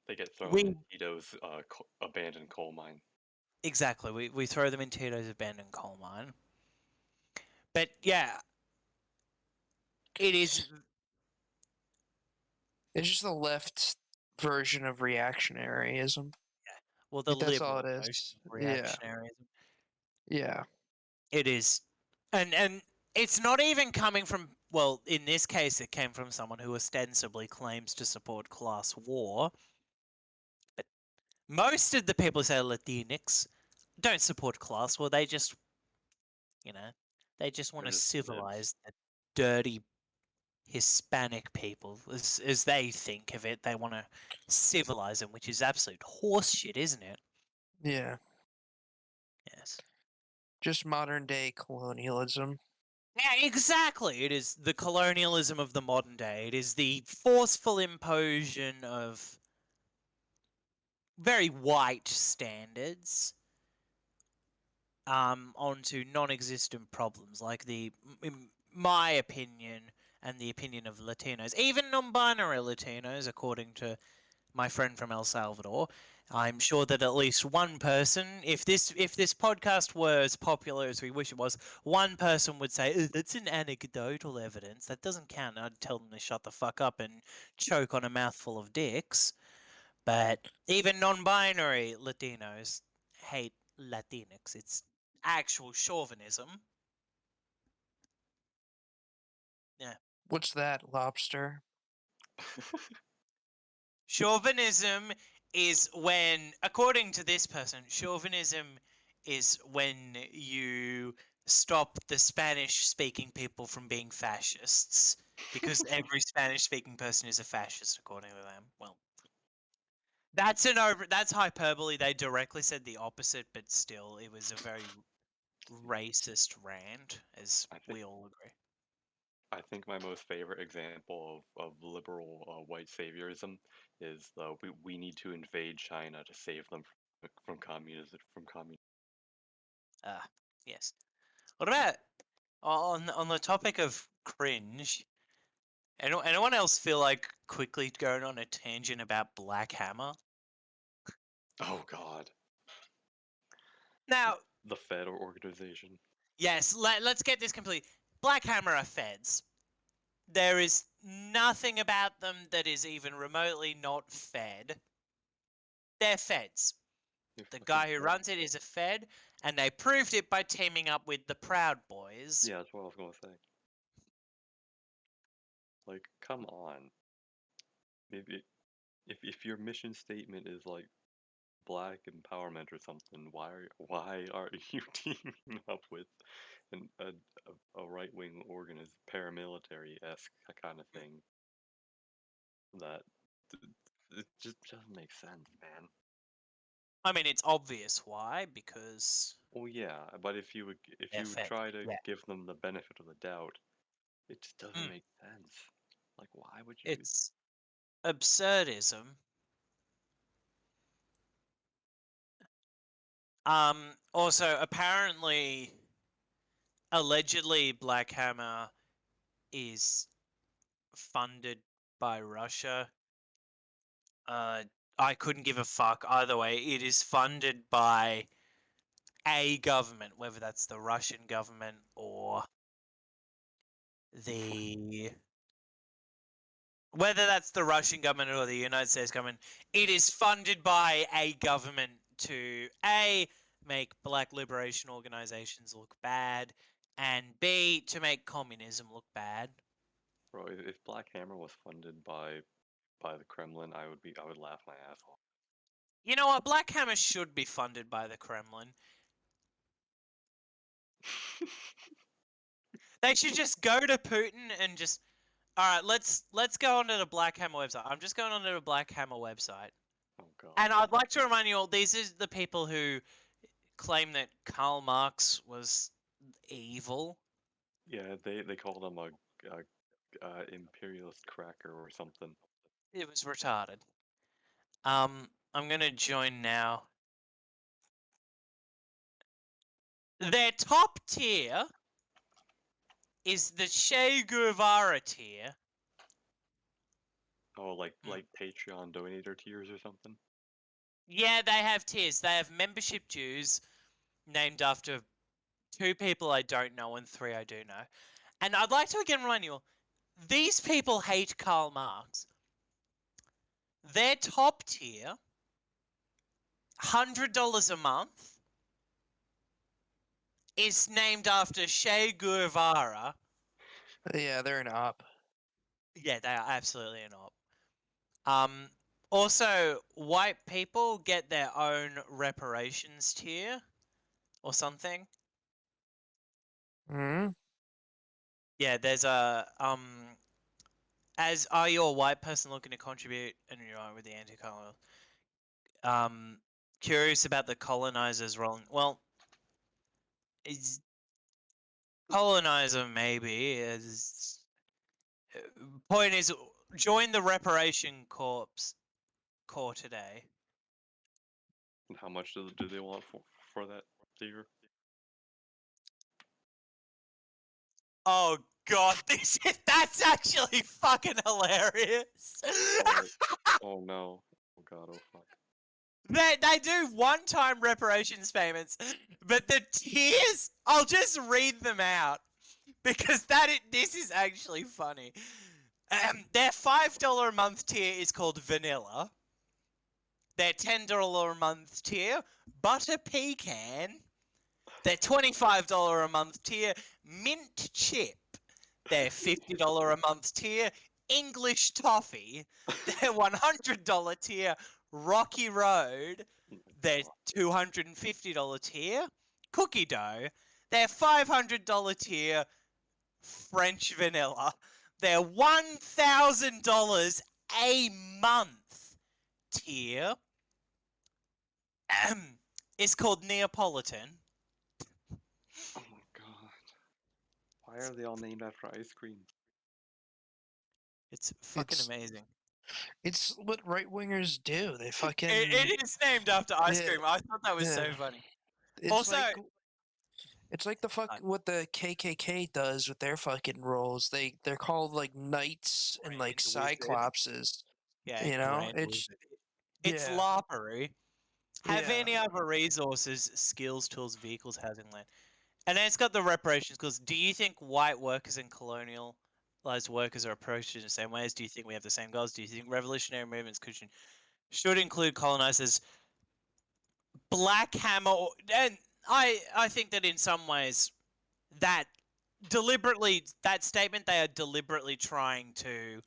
They get thrown We in Tito's abandoned coal mine. exactly we throw them in Tito's abandoned coal mine. But yeah, it is. It's just the left version of reactionaryism. Well, the Like, that's all liberal it version is. of Yeah. reactionaryism. Yeah. It is, and it's not even coming from. Well, in this case, it came from someone who ostensibly claims to support class war. But most of the people who say Latinx don't support class war. They just, you know, they just want They're to just libs. civilize the dirty Hispanic people, as they think of it. They want to civilize them, which is absolute horseshit, isn't it? Yeah. Yes. Just modern day colonialism. Yeah, exactly. It is the colonialism of the modern day. It is the forceful imposition of very white standards onto non-existent problems, like in my opinion and the opinion of Latinos, even non-binary Latinos, according to my friend from El Salvador. I'm sure that at least one person, if this podcast were as popular as we wish it was, one person would say, "Oh, that's an anecdotal evidence. That doesn't count." I'd tell them to shut the fuck up and choke on a mouthful of dicks. But even non-binary Latinos hate Latinx. It's actual chauvinism. Yeah. What's that, Lobster? Chauvinism is when, according to this person, chauvinism is when you stop the Spanish speaking people from being fascists. Because every Spanish speaking person is a fascist, according to them. Well, that's hyperbole. They directly said the opposite, but still, it was a very racist rant, as I think we all agree. I think my most favorite example of liberal white saviorism is we need to invade China to save them from communism. Ah, yes. What about on the topic of cringe? Anyone else feel like quickly going on a tangent about Black Hammer? Oh God, Now, the Fed or organization. yes, let's get this complete. Black Hammer are feds. There is nothing about them that is even remotely not fed. They're feds. You're The fucking guy who Fed. runs it is a fed, and they proved it by teaming up with the Proud Boys. Yeah, that's what I was gonna say. Like, come on. Maybe if your mission statement is like black empowerment or something, why are you teaming up with a right wing organization, paramilitary esque kind of thing? That it just doesn't make sense, man. I mean, it's obvious why, because Well, yeah, but if you they're fed. try to Yeah. give them the benefit of the doubt, it just doesn't Mm. make sense. Like, why would you do? It's absurdism. Also, apparently, allegedly, Black Hammer is funded by Russia. I couldn't give a fuck either way. It is funded by a government, whether that's the Russian government or the whether that's the Russian government or the United States government. It is funded by a government to A, make black liberation organizations look bad, and B, to make communism look bad. Bro, if Black Hammer was funded by the Kremlin, I would laugh my ass off. You know what? Black Hammer should be funded by the Kremlin. They should just go to Putin and just, all right, let's go onto the Black Hammer website. I'm just going onto the Black Hammer website, Oh god. and I'd like to remind you all: these are the people who claim that Karl Marx was evil. Yeah, they called him a imperialist cracker or something. It was retarded. I'm gonna join now. Their top tier is the Che Guevara tier. Oh, like Mm. Patreon donator tiers or something. Yeah, they have tiers. They have membership dues named after 2 people I don't know and 3 I do know. And I'd like to again remind you all, these people hate Karl Marx. Their top tier, $100 a month, is named after Che Guevara. Yeah, they're an op. Yeah, they are absolutely an op. Also, white people get their own reparations tier or something. Hmm. Yeah, there's a as are you a white person looking to contribute and you're with the anti-colonial. Curious about the colonizers' role. Well, is colonizer maybe is point is join the reparation corps today. And how much do they want for that tier? Oh god, that's actually fucking hilarious. Oh, oh no. Oh god. Oh fuck. They do one-time reparations payments, but the tiers, I'll just read them out because this is actually funny. Their $5 a month tier is called vanilla. Their $10 a month tier, butter pecan. Their $25 a month tier, mint chip. Their $50 a month tier, English toffee. Their $100 tier, Rocky Road. Oh Their my $250 tier, cookie dough. Their $500 tier, French vanilla. Their $1,000 a month tier is called Neapolitan. Oh my god. Why are they all named after ice cream? It's fucking It's amazing. it's what right wingers do. They fucking It is named after ice yeah, cream. I thought that was yeah. so funny. It's Also, like it's like the fuck uh, what the KKK does with their fucking roles. They're called like knights and like Grand Wizard. cyclopses. Yeah, You know, Grand it's Wizard. It's yeah, larpery. Have yeah. any other resources, skills, tools, vehicles, housing, land? And then it's got the reparations because do you think white workers and colonialized workers are approached in the same ways? Do you think we have the same goals? Do you think revolutionary movements should include colonizers? Black Hammer, and I think that in some ways that that statement they are deliberately trying to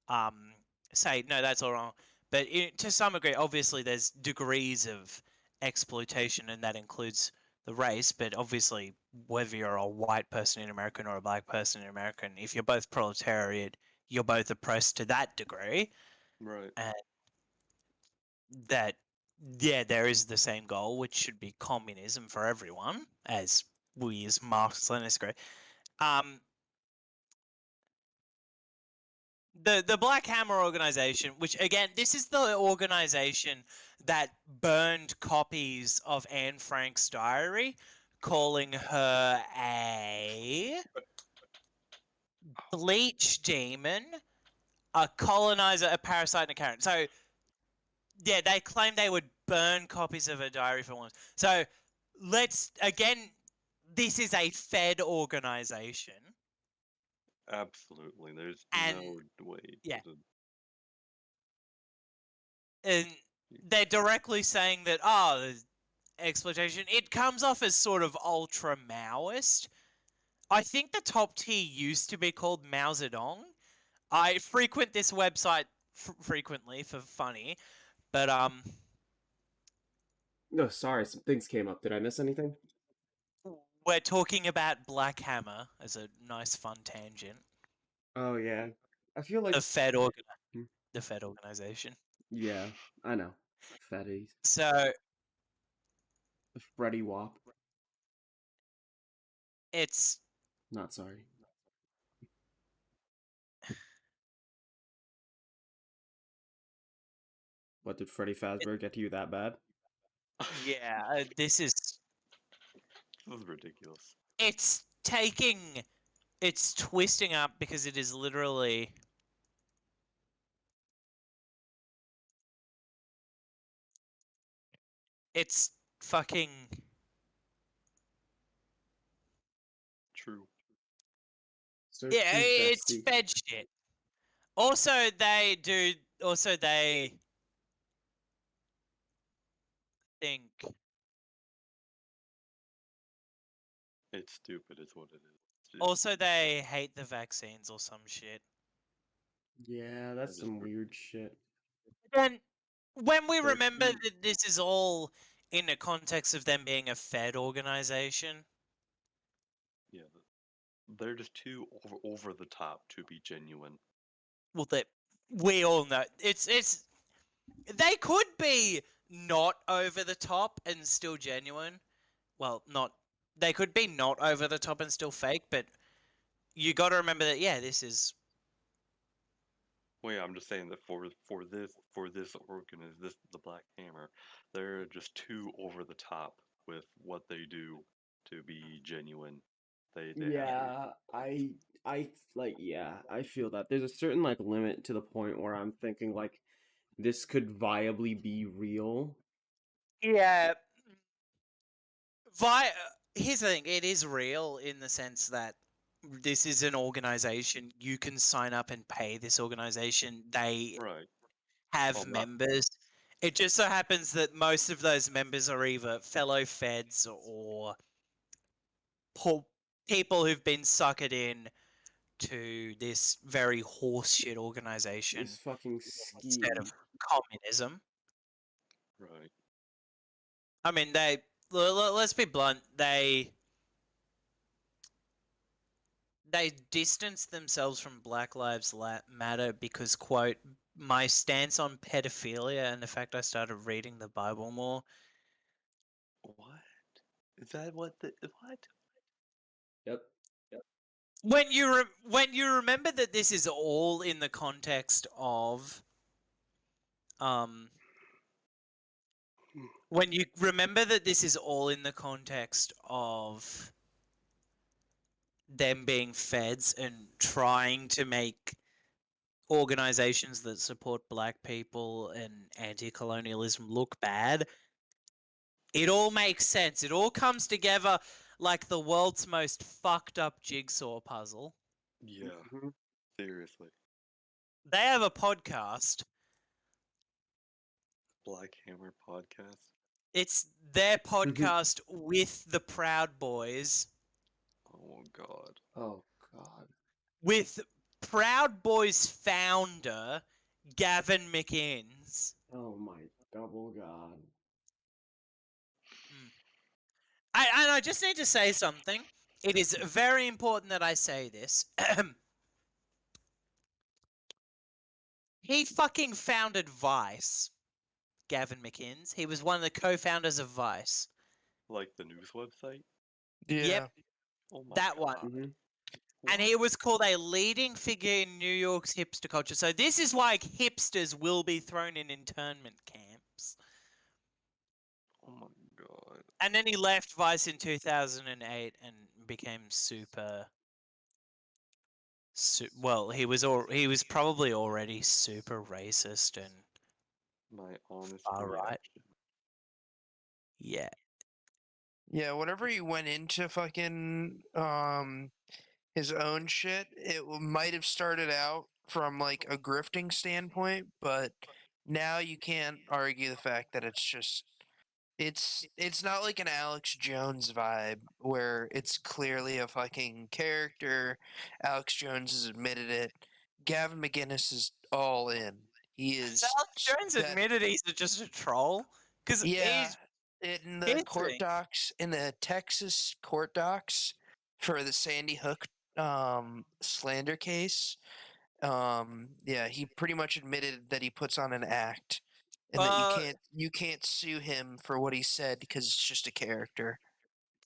um say no, that's all wrong. But to some degree, obviously, there's degrees of exploitation, and that includes the race. But obviously, whether you're a white person in America or a black person in America, if you're both proletariat, you're both oppressed to that degree, Right. and that yeah, there is the same goal, which should be communism for everyone, as we as Marxist-Leninists agree. The Black Hammer organization, which again, this is the organization that burned copies of Anne Frank's diary, calling her a bleach demon, a colonizer, a parasite, and a Karen. So yeah, they claim they would burn copies of her diary for once. So let's again, this is a Fed organization, Absolutely. There's and no way. yeah. to- And they're directly saying that exploitation. It comes off as sort of ultra Maoist. I think the top tier used to be called Mao Zedong. I frequent this website frequently for funny, but No, sorry, some things came up. Did I miss anything? we're talking about Black Hammer as a nice fun tangent. Oh yeah, I feel like The Fed Hmm. the Fed organization. Yeah, I know. Fetties. So The Freddy Wap. it's Not sorry. What, did Freddy Fazbear get to you that bad? yeah, this is This is ridiculous. it's taking it's twisting up because it is literally it's fucking True. So yeah, true, it's bestie. Fed shit. Also, they do. Also, they think. It's stupid, is what it is. Also, they hate the vaccines or some shit. Yeah, I that's just some weird shit. Then, when we They're remember too- that this is all in the context of them being a Fed organization, yeah, they're just too over the top to be genuine. well, that we all know it's they could be not over the top and still genuine. Well, not they could be not over the top and still fake, but you got to remember that this is Well, yeah, I'm just saying that for this this the Black Hammer, they're just too over the top with what they do to be genuine. They have to. Yeah, I like yeah, I feel that. There's a certain like limit to the point where I'm thinking like this could viably be real. yeah. Vi- Here's the thing: it is real in the sense that this is an organization. You can sign up and pay this organization. They Right. have Well, not members. It just so happens that most of those members are either fellow feds or people who've been suckered in to this very horseshit organization This fucking instead of scheme. communism. right. I mean, let's be blunt. They distance themselves from Black Lives Matter because, quote, my stance on pedophilia and the fact I started reading the Bible more. What is that? What the what? Yep. When you remember that this is all in the context of when you remember that this is all in the context of them being feds and trying to make organizations that support black people and anti-colonialism look bad, it all makes sense. It all comes together like the world's most fucked up jigsaw puzzle. Yeah, Mhm. seriously. They have a podcast. Black Hammer podcast. It's their podcast with the Proud Boys, Oh God. Oh god. with Proud Boys founder Gavin McInnes. Oh my double god. And I just need to say something. It is very important that I say this. He fucking founded Vice. Gavin McInnes. He was one of the co-founders of Vice. Like the news website? Yeah. Yep, Oh my that god. one. Mhm. And he was called a leading figure in New York's hipster culture. So this is why hipsters will be thrown in internment camps. Oh my god. And then he left Vice in 2008 and became super. Well, he was probably already super racist and My honest far right. reaction. Yeah. Yeah, whenever he went into fucking his own shit, it might have started out from like a grifting standpoint, but now you can't argue the fact that it's not like an Alex Jones vibe where it's clearly a fucking character. Alex Jones has admitted it. Gavin McInnes is all in. He So is Alex Jones that admitted he's just a troll because yeah, he's in the court history. docs, in the Texas court docs for the Sandy Hook slander case, yeah, he pretty much admitted that he puts on an act and that you can't sue him for what he said because it's just a character.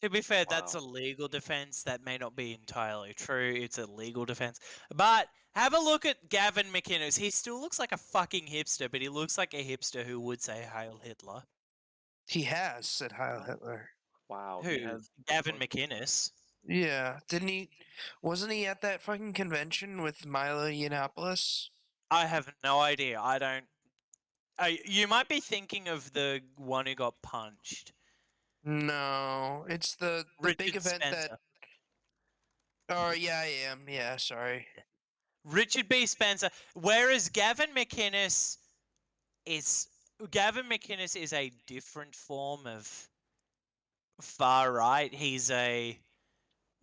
To be fair, that's a Wow. legal defense. That may not be entirely true. It's a legal defense. But have a look at Gavin McInnes. He still looks like a fucking hipster, but he looks like a hipster who would say Heil Hitler. He has said Heil Hitler. Wow. Who? He has Gavin fuck- McInnes. Yeah, didn't he? Wasn't he at that fucking convention with Milo Yiannopoulos? I have no idea. I don't. You might be thinking of the one who got punched. No, it's the big Richard event that. Spencer. Oh yeah, I am. Yeah, sorry. Richard B. Spencer. Whereas Gavin McInnes is a different form of far right. He's a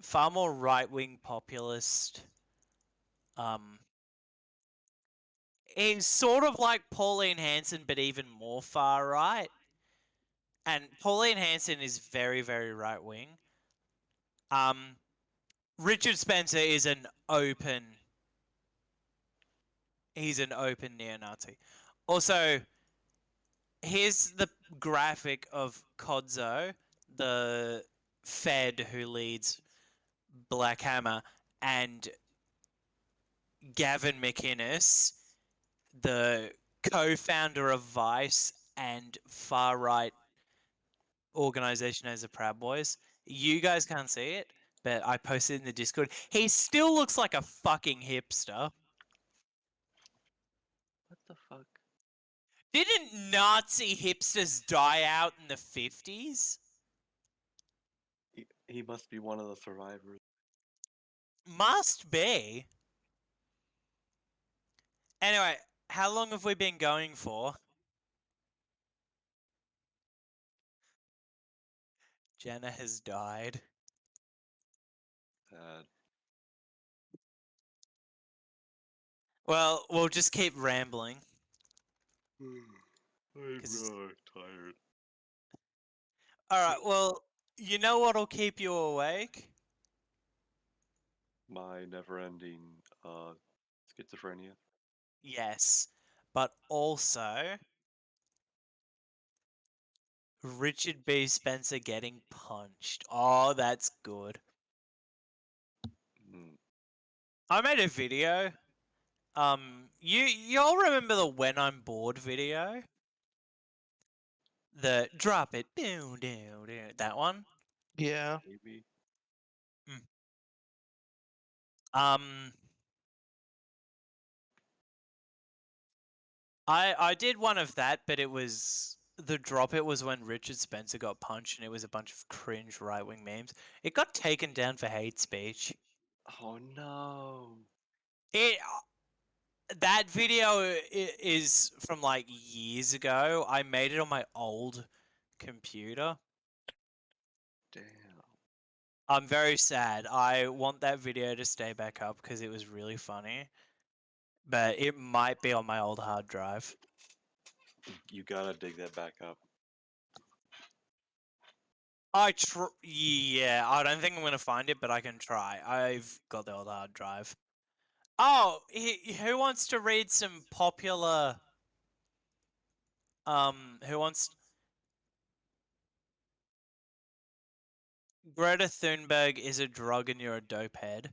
far more right wing populist. He's sort of like Pauline Hanson, but even more far right. And Pauline Hanson is very, very right wing. Richard Spencer is an open. He's an open neo-Nazi. Also, here's the graphic of Kodzo, the Fed who leads Black Hammer, and Gavin McInnes, the co-founder of Vice and far right organization as the Proud Boys. You guys can't see it, but I posted in the Discord. He still looks like a fucking hipster. What the fuck? Didn't Nazi hipsters die out in the 50s? He must be one of the survivors. Must be. Anyway, how long have we been going for? Jenna has died. Sad. Well, we'll just keep rambling. I'm 'Cause- tired. Alright, well, you know what'll keep you awake? My never-ending schizophrenia. Yes. But also Richard B. Spencer getting punched. Oh, that's good. Mm. I made a video. Y'all remember the When I'm Bored video? The drop it, that one. Yeah. Maybe. Um, I did one of that, but it was the drop. It was when Richard Spencer got punched, and it was a bunch of cringe right wing memes. It got taken down for hate speech. Oh no. It that video is from like years ago. I made it on my old computer. Damn. I'm very sad. I want that video to stay back up because it was really funny. But it might be on my old hard drive. You gotta dig that back up. Yeah, I don't think I'm gonna find it, but I can try. I've got the old hard drive. Oh, who wants to read some popular Who wants Greta Thunberg is a drug and you're a dope head.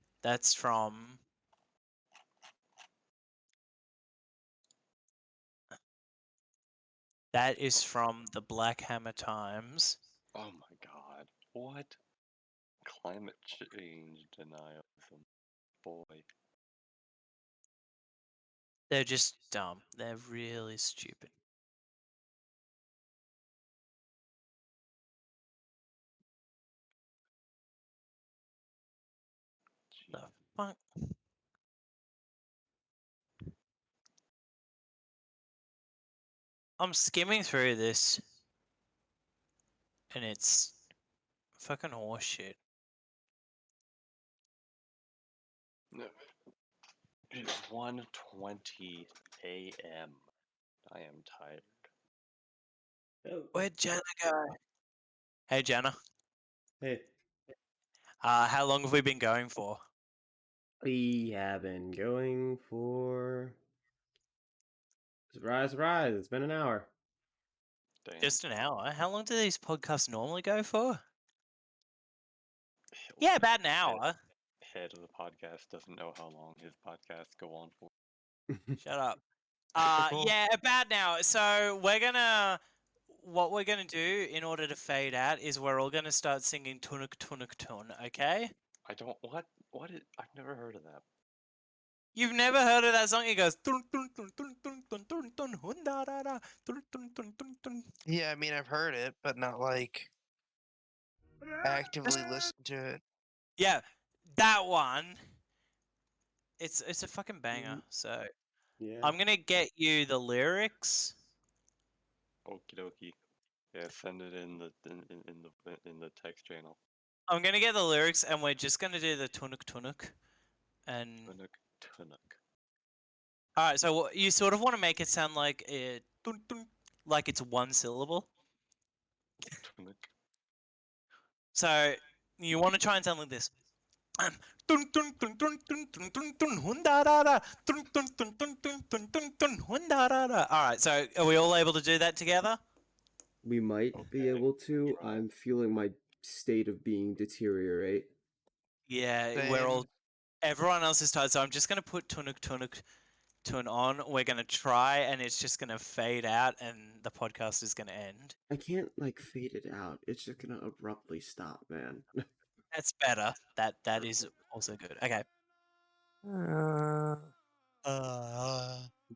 That's from the Black Hammer Times. Oh my god. What? Climate change denialism. Boy. They're just dumb. They're really stupid. The fuck? I'm skimming through this, and it's fucking horseshit. No. It's 1:20 a.m. I am tired. Where'd Jenna go? Hey Jenna. Hey, How long have we been going for? we have been going for surprise, surprise. It's been an hour. Damn. Just an hour. How long do these podcasts normally go for? Well, Yeah, about an head- hour. Head of the podcast doesn't know how long his podcasts go on for. Shut up. Typical. Yeah, about an hour. So what we're gonna do in order to fade out is we're all gonna start singing Tunuk Tunuk Tun, okay? I don't. What? What is. I've never heard of that. You've never heard of that song? It goes tun tun tun tun tun tun tun tun hun da da da tun tun tun tun tun. Yeah, I mean, I've heard it, but not like actively listen to it. Yeah, that one. It's a fucking banger. So Yeah. I'm gonna get you the lyrics. Okie dokie. Yeah, send it in the text channel. I'm gonna get the lyrics, and we're just gonna do the Tunuk Tunuk. And Tunuk tunuk. all right, so you sort of want to make it sound like tun tun, like it's one syllable. Tunuk. So you want to try and sound like this. Tun tun tun tun tun tun tun tun hun da da da tun tun tun tun tun tun tun tun hun da da da. All right, so are we all able to do that together? We might be Okay, able to. try. I'm feeling my state of being deteriorate. Yeah, Same. everyone else is tired, so I'm just gonna put Tunuk Tunuk Tun on. We're gonna try, and it's just gonna fade out, and the podcast is gonna end. I can't like fade it out. It's just gonna abruptly stop, man. That's better. That is also good. Okay.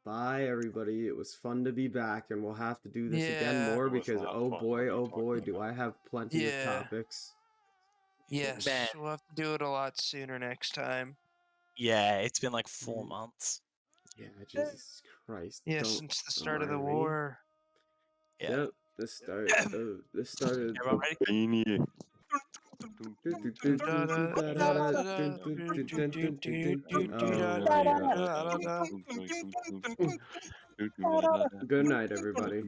Bye, everybody. It was fun to be back, and we'll have to do this again Yeah. more It was because not oh fun. What boy, are you oh boy, talking do about? I have plenty of Yeah. topics. Yes, Man. we'll have to do it a lot sooner next time. Yeah, it's been like 4 months. Yeah, Jesus Christ. Yeah, Don't since the start of the remind me. war. Yeah. Yep, the start of the start of Everyone ready? Beanie. Good night, everybody.